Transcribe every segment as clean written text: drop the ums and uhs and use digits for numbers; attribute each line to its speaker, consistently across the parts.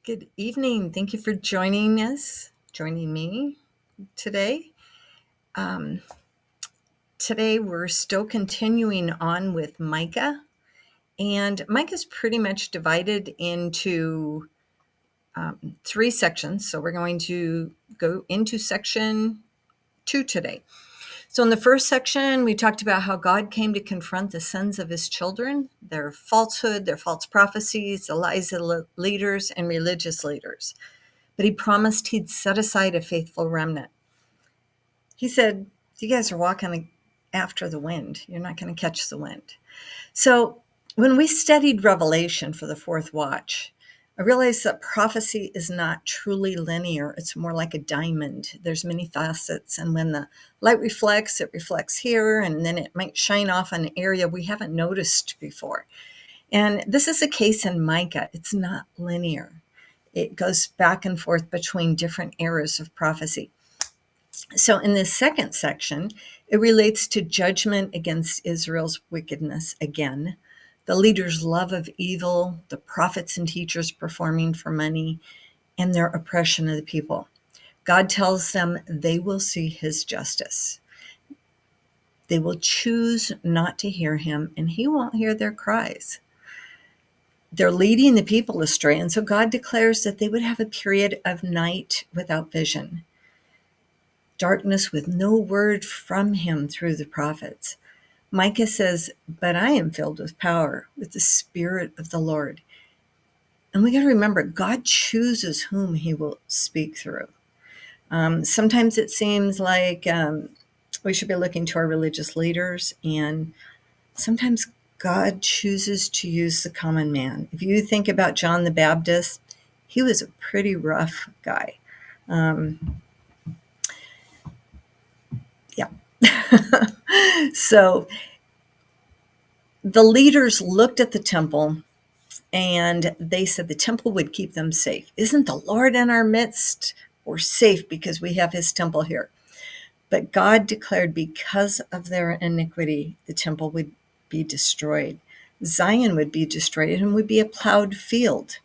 Speaker 1: Good evening. Thank you for joining me today. Um, Today, we're still continuing on with Micah, and Micah's pretty much divided into three sections. So, we're going to go into section 2 today. So, in the first section, we talked about how God came to confront the sins of his children, their falsehood, their false prophecies, the lies of leaders and religious leaders. But he promised he'd set aside a faithful remnant. He said, you guys are walking after the wind. You're not going to catch the wind. So when we studied Revelation for the fourth watch, I realized that prophecy is not truly linear. It's more like a diamond. There's many facets. And when the light reflects, it reflects here, and then it might shine off an area we haven't noticed before. And this is the case in Micah. It's not linear. It goes back and forth between different eras of prophecy. So in this second section, it relates to judgment against Israel's wickedness again, the leaders' love of evil, the prophets and teachers performing for money, and their oppression of the people. God tells them they will see his justice. They will choose not to hear him, and he won't hear their cries. They're leading the people astray, and so God declares that they would have a period of night without vision, darkness with no word from him through the prophets. Micah says, but I am filled with power, with the Spirit of the Lord. And we got to remember, God chooses whom he will speak through. Sometimes it seems like we should be looking to our religious leaders, and sometimes God chooses to use the common man. If you think about John the Baptist, he was a pretty rough guy. So the leaders looked at the temple and they said the temple would keep them safe. Isn't the Lord in our midst? We're safe because we have his temple here. But God declared because of their iniquity, the temple would be destroyed. Zion would be destroyed and would be a plowed field.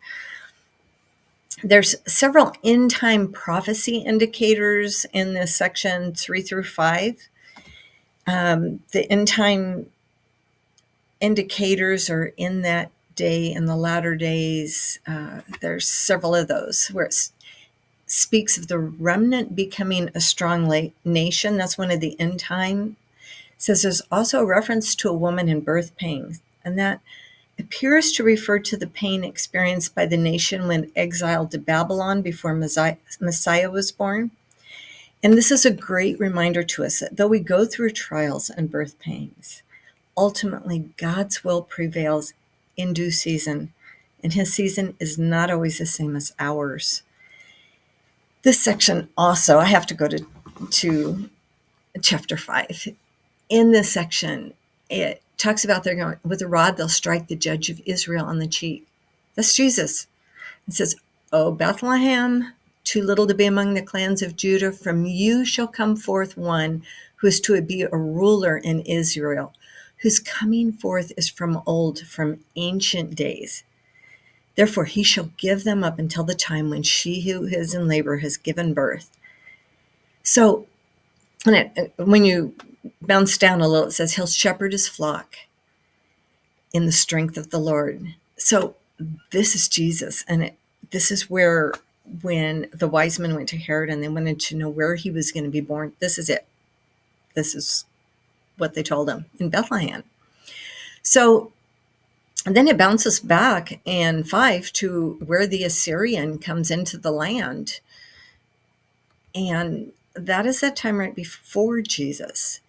Speaker 1: There's several end-time prophecy indicators in this section 3 through 5. The end-time indicators are in that day, in the latter days. There's several of those where it speaks of the remnant becoming a strong nation. That's one of the end time. It says there's also a reference to a woman in birth pains, and that appears to refer to the pain experienced by the nation when exiled to Babylon before Messiah was born. And this is a great reminder to us that though we go through trials and birth pains, ultimately God's will prevails in due season, and his season is not always the same as ours. This section also, I have to go to chapter 5. In this section, it talks about they're going, with a rod, they'll strike the judge of Israel on the cheek. That's Jesus. It says, O Bethlehem, too little to be among the clans of Judah, from you shall come forth one who is to be a ruler in Israel, whose coming forth is from old, from ancient days. Therefore he shall give them up until the time when she who is in labor has given birth. So when you bounce down a little, it says he'll shepherd his flock in the strength of the Lord. So this is Jesus, and this is where, when the wise men went to Herod and they wanted to know where he was going to be born, this is it. This is what they told him, in Bethlehem. So and then it bounces back in 5 to where the Assyrian comes into the land. And that is that time right before Jesus.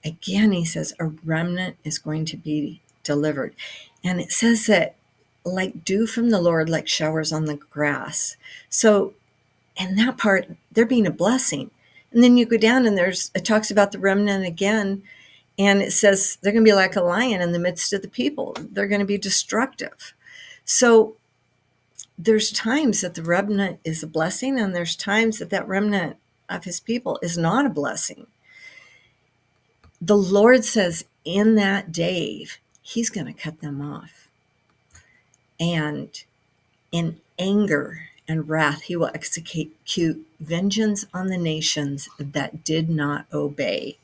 Speaker 1: Again, he says a remnant is going to be delivered. And it says that like dew from the Lord, like showers on the grass. So in that part, they're being a blessing. And then you go down and it talks about the remnant again. And it says they're going to be like a lion in the midst of the people. They're going to be destructive. So there's times that the remnant is a blessing, and there's times that remnant of his people is not a blessing. The Lord says in that day, he's going to cut them off. And in anger and wrath, he will execute vengeance on the nations that did not obey.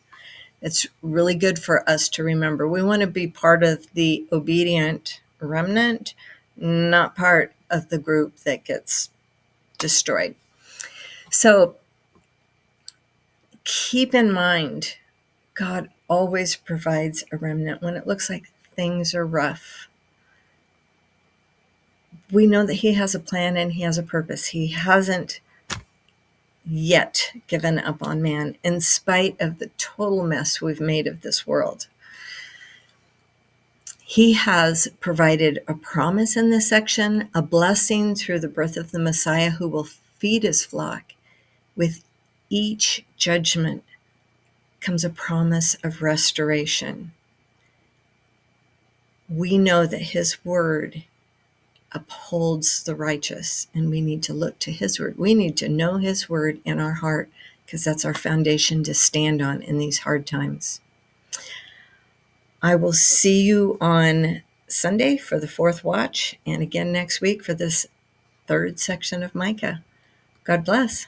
Speaker 1: It's really good for us to remember. We want to be part of the obedient remnant, not part of the group that gets destroyed. So keep in mind, God always provides a remnant when it looks like things are rough. We know that he has a plan and he has a purpose. He hasn't yet given up on man in spite of the total mess we've made of this world. He has provided a promise in this section, a blessing through the birth of the Messiah who will feed his flock. With each judgment comes a promise of restoration. We know that his word upholds the righteous, and we need to look to his word. We need to know his word in our heart because that's our foundation to stand on in these hard times. I will see you on Sunday for the fourth watch and again next week for this third section of Micah. God bless.